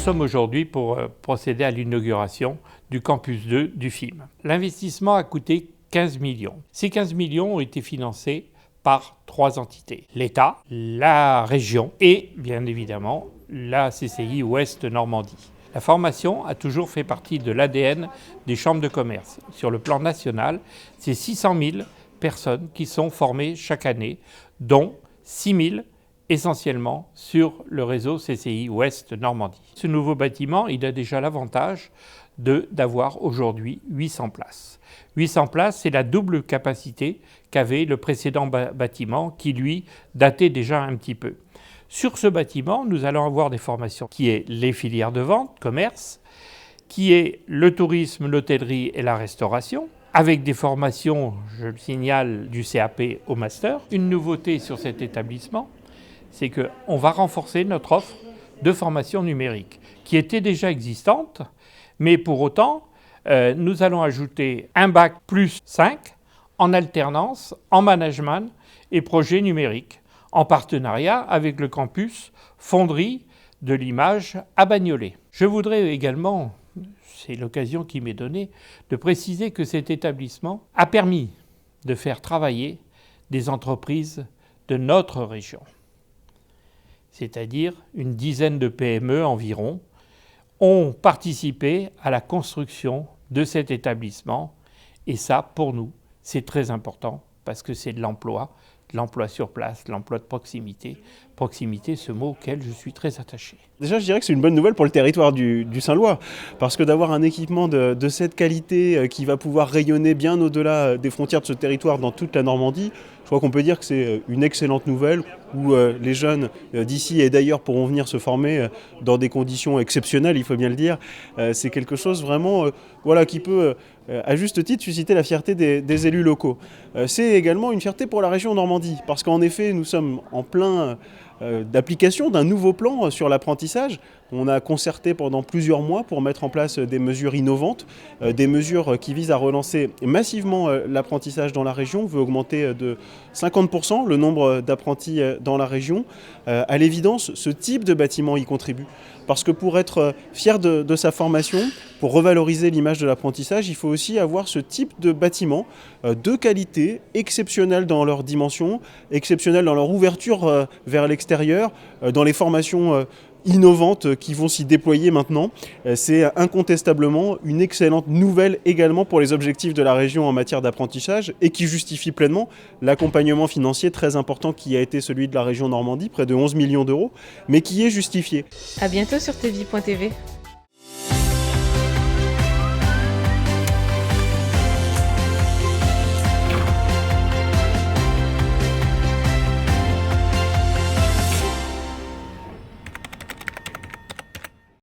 sommes aujourd'hui pour procéder à l'inauguration du campus 2 du FIM. L'investissement a coûté 15 millions. Ces 15 millions ont été financés par 3 entités. L'État, la région et, bien évidemment, la CCI Ouest Normandie. La formation a toujours fait partie de l'ADN des chambres de commerce. Sur le plan national, c'est 600 000 personnes qui sont formées chaque année, dont 6 000 essentiellement sur le réseau CCI Ouest Normandie. Ce nouveau bâtiment, il a déjà l'avantage d'avoir aujourd'hui 800 places. 800 places, c'est la double capacité qu'avait le précédent bâtiment qui, lui, datait déjà un petit peu. Sur ce bâtiment, nous allons avoir des formations qui est les filières de vente, commerce, qui est le tourisme, l'hôtellerie et la restauration, avec des formations, je le signale, du CAP au master. Une nouveauté sur cet établissement, c'est qu'on va renforcer notre offre de formation numérique, qui était déjà existante, mais pour autant, nous allons ajouter un bac plus 5 en alternance, en management et projet numérique, en partenariat avec le campus Fonderie de l'image à Bagnolet. Je voudrais également, c'est l'occasion qui m'est donnée, de préciser que cet établissement a permis de faire travailler des entreprises de notre région. C'est-à-dire une dizaine de PME environ, ont participé à la construction de cet établissement. Et ça, pour nous, c'est très important parce que c'est de l'emploi sur place, de l'emploi de proximité. Proximité, ce mot auquel je suis très attaché. Déjà, je dirais que c'est une bonne nouvelle pour le territoire du Saint-Lois, parce que d'avoir un équipement de cette qualité qui va pouvoir rayonner bien au-delà des frontières de ce territoire dans toute la Normandie, je crois qu'on peut dire que c'est une excellente nouvelle où les jeunes d'ici et d'ailleurs pourront venir se former dans des conditions exceptionnelles, il faut bien le dire. C'est quelque chose vraiment qui peut, à juste titre, susciter la fierté des élus locaux. C'est également une fierté pour la région Normandie, parce qu'en effet, nous sommes en plein d'application d'un nouveau plan sur l'apprentissage. On a concerté pendant plusieurs mois pour mettre en place des mesures innovantes, des mesures qui visent à relancer massivement l'apprentissage dans la région. On veut augmenter de 50% le nombre d'apprentis dans la région. À l'évidence, ce type de bâtiment y contribue. Parce que pour être fier de sa formation, pour revaloriser l'image de l'apprentissage, il faut aussi avoir ce type de bâtiment de qualité, exceptionnel dans leur dimension, exceptionnel dans leur ouverture vers l'extérieur, dans les formations innovantes qui vont s'y déployer maintenant. C'est incontestablement une excellente nouvelle également pour les objectifs de la région en matière d'apprentissage et qui justifie pleinement l'accompagnement financier très important qui a été celui de la région Normandie, près de 11 millions d'euros, mais qui est justifié. À bientôt sur tvie.tv.